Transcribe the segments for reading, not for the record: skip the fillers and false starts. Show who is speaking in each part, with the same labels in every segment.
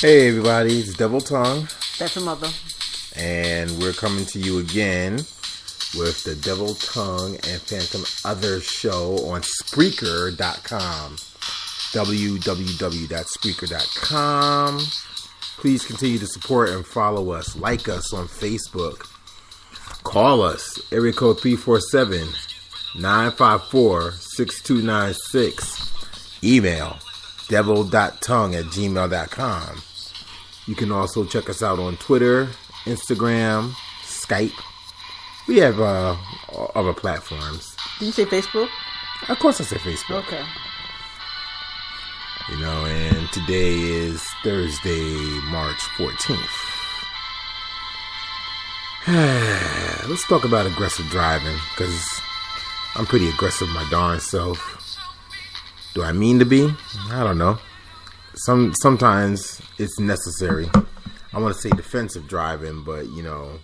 Speaker 1: Hey everybody, it's Devil Tongue.
Speaker 2: That's a mother.
Speaker 1: And we're coming to you again with the Devil Tongue and Phantom Other show on Spreaker.com. www.spreaker.com. Please continue to support and follow us. Like us on Facebook. Call us. Area code 347-954-6296. Email devil.tongue@gmail.com. You can also check us out on Twitter, Instagram, Skype. We have other platforms.
Speaker 2: Did you say Facebook?
Speaker 1: Of course I say Facebook.
Speaker 2: Okay.
Speaker 1: You know, and today is Thursday, March 14th. Let's talk about aggressive driving, because I'm pretty aggressive my darn self. Do I mean to be? I don't know. Sometimes it's necessary. I want to say defensive driving, but you know,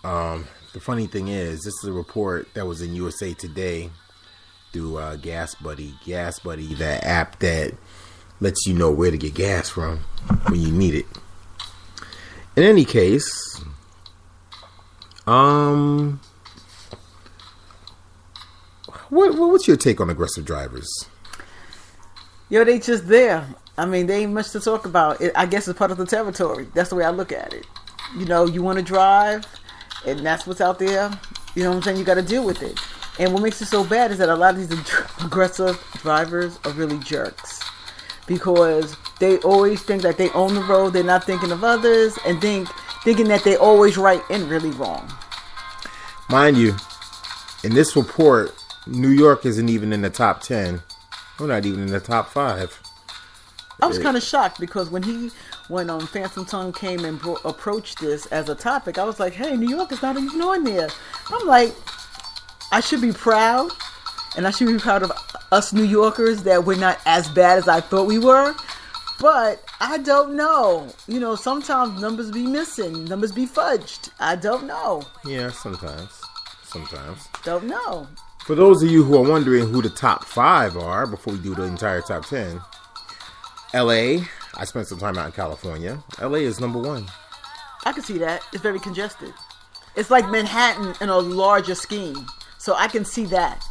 Speaker 1: the funny thing is, this is a report that was in USA Today through Gas Buddy. Gas Buddy, that app that lets you know where to get gas from when you need it. In any case, what's your take on aggressive drivers?
Speaker 2: Yo, they just there. I mean, they ain't much to talk about. I guess it's part of the territory. That's the way I look at it. You know, you want to drive, and that's what's out there. You know what I'm saying? You got to deal with it. And what makes it so bad is that a lot of these aggressive drivers are really jerks. Because they always think that they own the road. They're not thinking of others. And thinking that they always right and really wrong.
Speaker 1: Mind you, in this report, New York isn't even in the top 10. We're not even in the top 5.
Speaker 2: I was kind of shocked because when Phantom Tongue came and approached this as a topic, I was like, hey, New York is not even on there. I'm like, I should be proud, and I should be proud of us New Yorkers that we're not as bad as I thought we were. But I don't know. You know, sometimes numbers be missing, numbers be fudged. I don't know.
Speaker 1: Yeah, sometimes.
Speaker 2: Don't know.
Speaker 1: For those of you who are wondering who the top 5 are, before we do the entire top 10, LA, I spent some time out in California. LA is number 1.
Speaker 2: I can see that. It's very congested. It's like Manhattan in a larger scheme. So I can see that.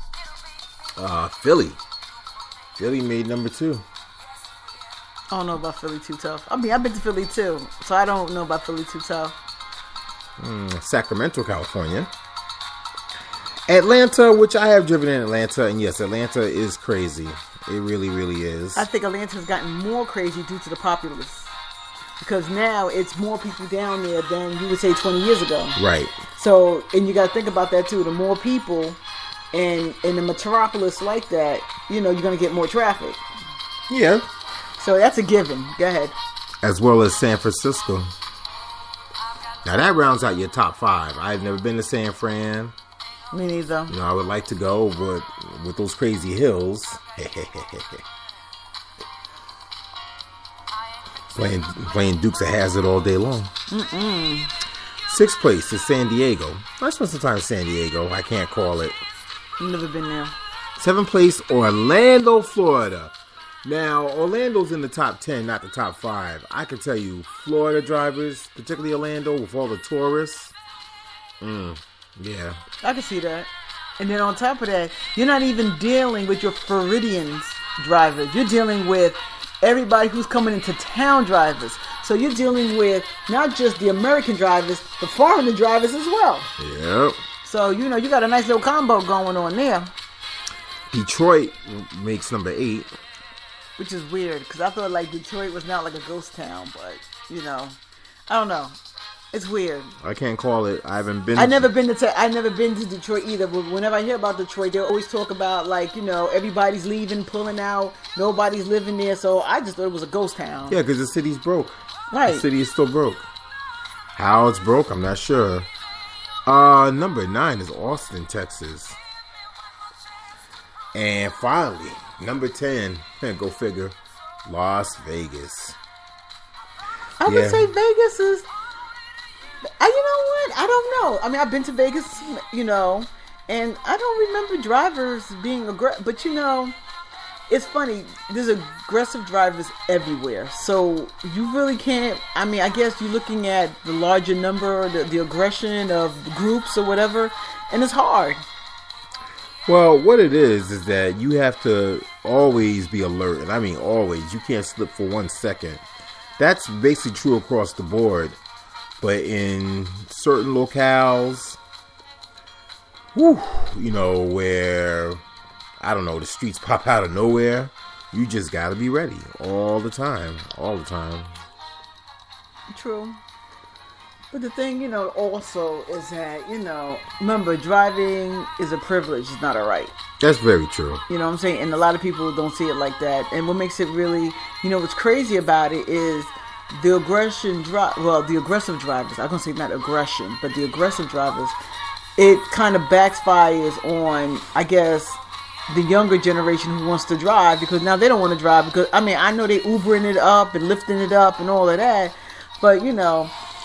Speaker 1: Philly made number 2.
Speaker 2: I don't know about Philly too tough. I mean, I've been to Philly too, so I don't know about Philly too tough.
Speaker 1: Sacramento, California. Atlanta, which I have driven in Atlanta, and yes, Atlanta is crazy. It really, really is.
Speaker 2: I think Atlanta has gotten more crazy due to the populace. Because now it's more people down there than you would say 20 years ago.
Speaker 1: Right.
Speaker 2: So, and you got to think about that too. The more people in a metropolis like that, you know, you're going to get more traffic.
Speaker 1: Yeah.
Speaker 2: So that's a given. Go ahead.
Speaker 1: As well as San Francisco. Now that rounds out your top 5. I've never been to San Fran.
Speaker 2: Me neither.
Speaker 1: You know, I would like to go, but with those crazy hills, playing Dukes of Hazzard all day long. 6th place is San Diego. I spent some time in San Diego. I can't call it.
Speaker 2: Never been there.
Speaker 1: 7th place, Orlando, Florida. Now, Orlando's in the top 10, not the top 5. I can tell you, Florida drivers, particularly Orlando, with all the tourists, yeah.
Speaker 2: I can see that. And then on top of that, you're not even dealing with your Floridians drivers. You're dealing with everybody who's coming into town drivers. So you're dealing with not just the American drivers, but foreign drivers as well.
Speaker 1: Yep.
Speaker 2: So, you know, you got a nice little combo going on there.
Speaker 1: Detroit makes number 8.
Speaker 2: Which is weird, because I thought like Detroit was not like a ghost town, but, you know, I don't know. It's weird.
Speaker 1: I can't call it. I haven't been.
Speaker 2: I've never been to Detroit either. But whenever I hear about Detroit, they always talk about like, you know, everybody's leaving, pulling out, nobody's living there. So I just thought it was a ghost town.
Speaker 1: Yeah, because the city's broke.
Speaker 2: Right.
Speaker 1: The city is still broke. How it's broke, I'm not sure. Number 9 is Austin, Texas. And finally, number 10, go figure, Las Vegas.
Speaker 2: I would say Vegas is. You know what? I don't know. I mean, I've been to Vegas, you know, and I don't remember drivers being aggressive. But, you know, it's funny. There's aggressive drivers everywhere, so you really can't. I mean, I guess you're looking at the larger number, the aggression of groups or whatever, and it's hard.
Speaker 1: Well, what it is that you have to always be alert, and I mean always. You can't slip for 1 second. That's basically true across the board, but in certain locales, where, I don't know, the streets pop out of nowhere, you just gotta be ready all the time.
Speaker 2: True. But the thing, also is that, remember, driving is a privilege, it's not a right.
Speaker 1: That's very true.
Speaker 2: You know what I'm saying? And a lot of people don't see it like that. And what makes it really, what's crazy about it is the aggressive drivers, I'm going to say not aggression, but the aggressive drivers, it kind of backfires on, I guess, the younger generation who wants to drive, because now they don't want to drive because, I know they Ubering it up and lifting it up and all of that, but,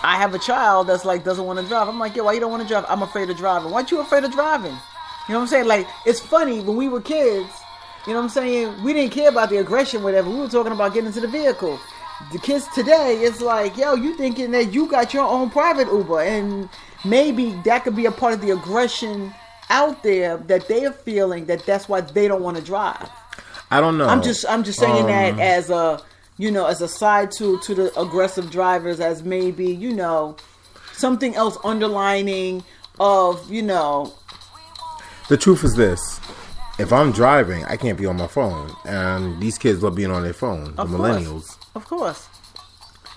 Speaker 2: I have a child that's like doesn't want to drive. I'm like, why you don't want to drive? I'm afraid of driving. Why aren't you afraid of driving? You know what I'm saying? Like, it's funny, when we were kids, you know what I'm saying, we didn't care about the aggression, whatever. We were talking about getting into the vehicle. The kids today, it's like, you thinking that you got your own private Uber, and maybe that could be a part of the aggression out there that they are feeling, that's why they don't want to drive.
Speaker 1: I don't know.
Speaker 2: I'm just saying that as a, as a side to the aggressive drivers, as maybe, something else underlining of,
Speaker 1: The truth is this. If I'm driving, I can't be on my phone. And these kids love being on their phone. The millennials.
Speaker 2: Of course.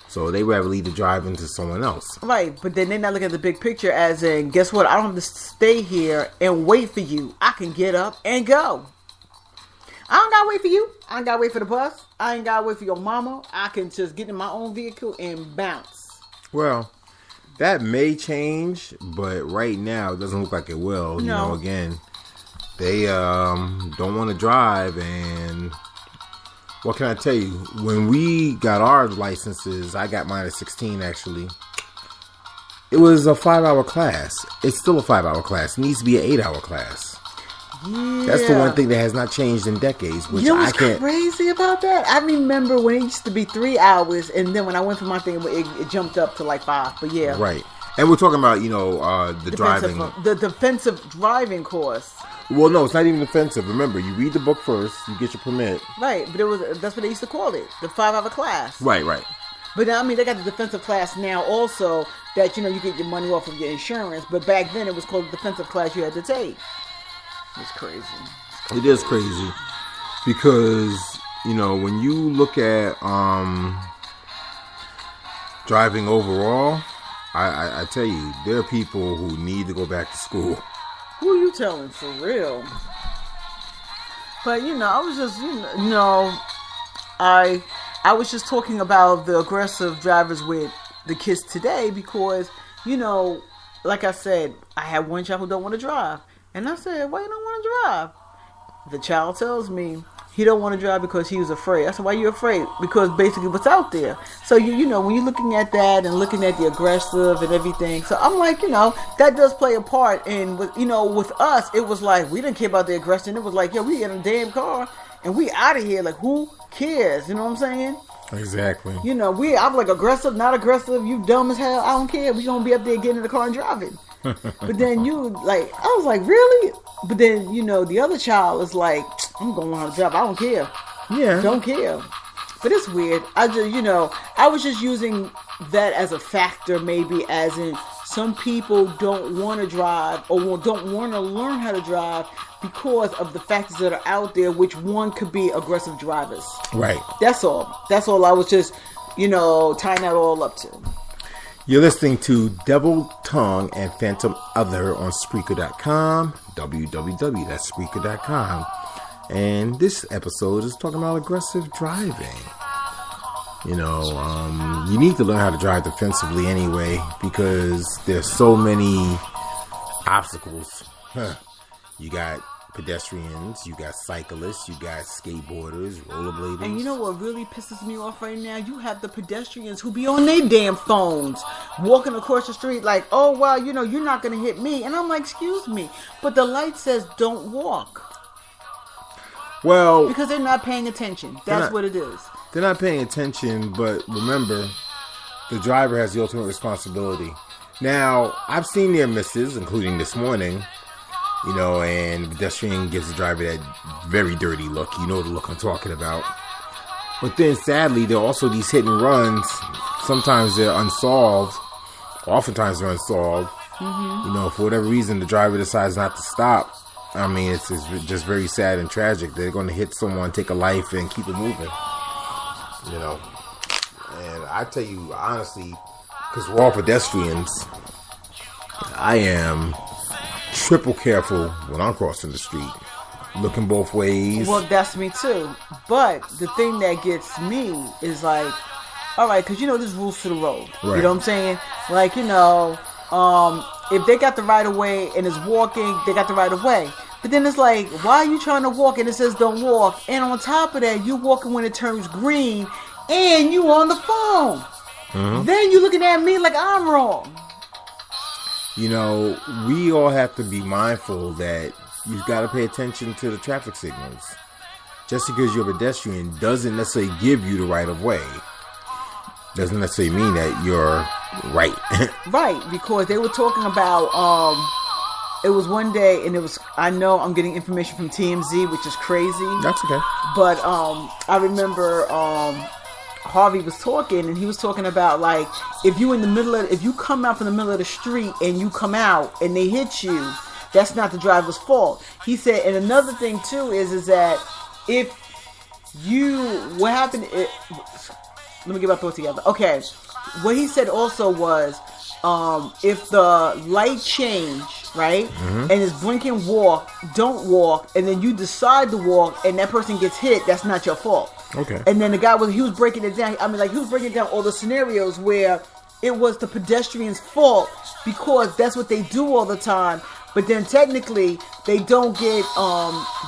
Speaker 1: So they rather leave the driving to someone else.
Speaker 2: Right. But then they're not looking at the big picture, as in, guess what? I don't have to stay here and wait for you. I can get up and go. I don't gotta wait for you. I ain't gotta wait for the bus. I ain't gotta wait for your mama. I can just get in my own vehicle and bounce.
Speaker 1: Well, that may change, but right now it doesn't look like it will.
Speaker 2: No.
Speaker 1: Again, they don't want to drive, and what can I tell you? When we got our licenses, I got mine at 16 actually. It was a 5-hour class. It's still a 5-hour class. It needs to be an 8-hour class.
Speaker 2: Yeah.
Speaker 1: That's the one thing that has not changed in decades, which I can't.
Speaker 2: Crazy about that? I remember when it used to be 3 hours, and then when I went for my thing, it jumped up to like 5. But yeah,
Speaker 1: right. And we're talking about driving,
Speaker 2: the defensive driving course.
Speaker 1: Well, no, it's not even defensive. Remember, you read the book first, you get your permit.
Speaker 2: Right, but that's what they used to call it, the 5-hour class.
Speaker 1: Right.
Speaker 2: But they got the defensive class now also, that you get your money off of your insurance. But back then it was called the defensive class you had to take. It's crazy.
Speaker 1: It is crazy because when you look at driving overall, I tell you, there are people who need to go back to school.
Speaker 2: Who are you telling, for real? But I was just I was just talking about the aggressive drivers with the kids today because like I said, I had one child who don't want to drive. And I said, why you don't want to drive? The child tells me he don't want to drive because he was afraid. I said, why are you afraid? Because basically what's out there. So, when you're looking at that and looking at the aggressive and everything. So I'm like, that does play a part. And, with us, it was like, we didn't care about the aggression. It was like, we in a damn car and we out of here. Like, who cares? You know what I'm saying?
Speaker 1: Exactly.
Speaker 2: I'm like, aggressive, not aggressive. You dumb as hell. I don't care. We going to be up there getting in the car and driving. But then I was like, really? But then, the other child is like, I'm going to learn how to drive. I don't care.
Speaker 1: Yeah.
Speaker 2: Don't care. But it's weird. I just, I was just using that as a factor, maybe, as in some people don't want to drive or don't want to learn how to drive because of the factors that are out there, which one could be aggressive drivers.
Speaker 1: Right.
Speaker 2: That's all. That's all I was just, tying that all up to.
Speaker 1: You're listening to Devil Tongue and Phantom Other on Spreaker.com, www.spreaker.com. And this episode is talking about aggressive driving. You need to learn how to drive defensively anyway because there's so many obstacles. You got pedestrians, you got cyclists, you got skateboarders, rollerbladers.
Speaker 2: And you know what really pisses me off right now? You have the pedestrians who be on their damn phones, walking across the street like, oh, well, you're not going to hit me. And I'm like, excuse me, but the light says don't walk.
Speaker 1: Well,
Speaker 2: because they're not paying attention. That's what it is.
Speaker 1: They're not paying attention, but remember, the driver has the ultimate responsibility. Now, I've seen near misses, including this morning, and the pedestrian gives the driver that very dirty look. You know the look I'm talking about. But then, sadly, there are also these hit and runs. Sometimes they're unsolved. Oftentimes they're unsolved. Mm-hmm. For whatever reason, the driver decides not to stop. I mean, it's just very sad and tragic. They're going to hit someone, take a life, and keep it moving. And I tell you, honestly, because we're all pedestrians, I am triple careful when I'm crossing the street. Looking both ways.
Speaker 2: Well, that's me too. But the thing that gets me is like, all right, because there's rules to the road. Right. You know what I'm saying? Like, if they got the right of way and it's walking, they got the right of way. But then it's like, why are you trying to walk and it says don't walk? And on top of that, you walking when it turns green and you on the phone. Mm-hmm. Then you looking at me like I'm wrong.
Speaker 1: We all have to be mindful that you've got to pay attention to the traffic signals. Just because you're a pedestrian doesn't necessarily give you the right of way. Doesn't necessarily mean that you're right.
Speaker 2: Right, because they were talking about, it was one day, and I know I'm getting information from TMZ, which is crazy.
Speaker 1: That's okay.
Speaker 2: But I remember Harvey was talking, and he was talking about, like, if you come out from the middle of the street and you come out and they hit you, that's not the driver's fault. He said, and another thing too is that what happened, let me get my thoughts together. Okay, what he said also was, if the light change, right, and it's blinking don't walk, and then you decide to walk, and that person gets hit, that's not your fault.
Speaker 1: Okay.
Speaker 2: And then the guy he was breaking it down. I mean, like, he was breaking down all the scenarios where it was the pedestrian's fault because that's what they do all the time. But then technically, they don't get,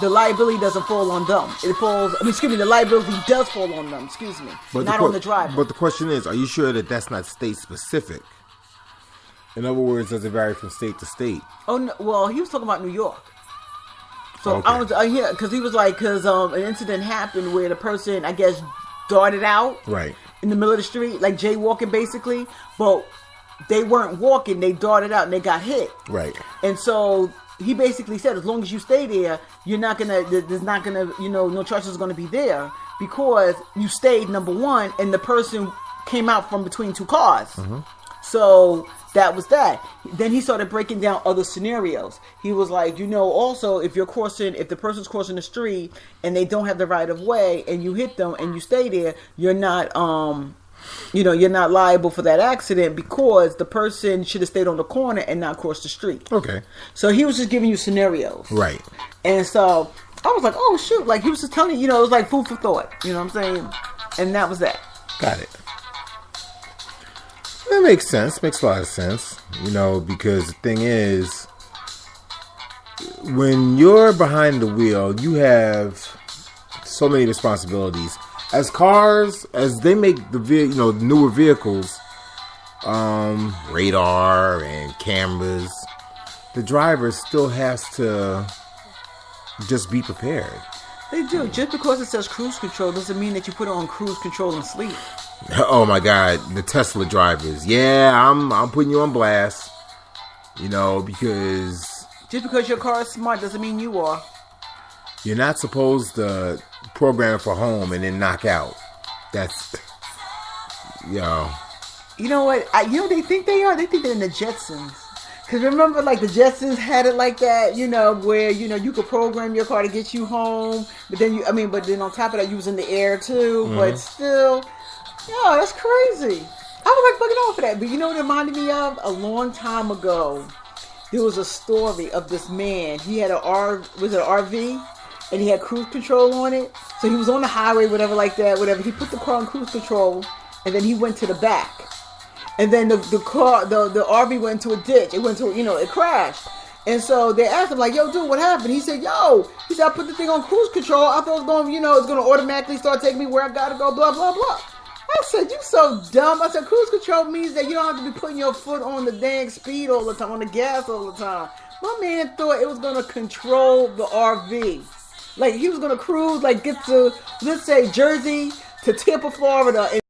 Speaker 2: the liability doesn't fall on them. The liability does fall on them, but not on the driver.
Speaker 1: But the question is, are you sure that that's not state specific? In other words, does it vary from state to state?
Speaker 2: Oh, no, well, he was talking about New York. So
Speaker 1: okay.
Speaker 2: Because he was like, an incident happened where the person, I guess, darted out.
Speaker 1: Right.
Speaker 2: In the middle of the street, like jaywalking basically, but they weren't walking, they darted out and they got hit.
Speaker 1: Right.
Speaker 2: And so he basically said, as long as you stay there, there's not gonna, no charges are gonna be there because you stayed, number one, and the person came out from between two cars. Mm-hmm. So that was that. Then he started breaking down other scenarios. He was like, also if the person's crossing the street and they don't have the right of way and you hit them and you stay there, you're not, you're not liable for that accident because the person should have stayed on the corner and not crossed the street.
Speaker 1: Okay.
Speaker 2: So he was just giving you scenarios.
Speaker 1: Right.
Speaker 2: And so I was like, oh shoot, like he was just telling you, it was like food for thought. You know what I'm saying? And that was that.
Speaker 1: Got it. That makes sense. Makes a lot of sense. Because the thing is, when you're behind the wheel, you have so many responsibilities. As cars, as they make the newer vehicles, radar and cameras, the driver still has to just be prepared.
Speaker 2: They do. Just because it says cruise control doesn't mean that you put it on cruise control and sleep.
Speaker 1: Oh my God, the Tesla drivers. Yeah, I'm putting you on blast. Because
Speaker 2: just because your car is smart doesn't mean you are.
Speaker 1: You're not supposed to program it for home and then knock out. That's You
Speaker 2: know what? They think they are. They think they're in the Jetsons. Because remember, like, the Jetsons had it like that, where, you could program your car to get you home. But then on top of that, you was in the air, too. Mm-hmm. But still, that's crazy. I was, like, bugging off for that. But you know what it reminded me of? A long time ago, there was a story of this man. He had an RV? And he had cruise control on it. So he was on the highway, whatever like that, whatever. He put the car on cruise control, and then he went to the back. And then the RV went into a ditch. It went to, it crashed. And so they asked him, like, yo, dude, what happened? He said, I put the thing on cruise control. I thought it was going, it's going to automatically start taking me where I got to go, blah, blah, blah. I said, you so dumb. I said, cruise control means that you don't have to be putting your foot on the dang speed all the time, on the gas all the time. My man thought it was going to control the RV. Like he was gonna cruise, like get to, let's say, Jersey to Tampa, Florida, and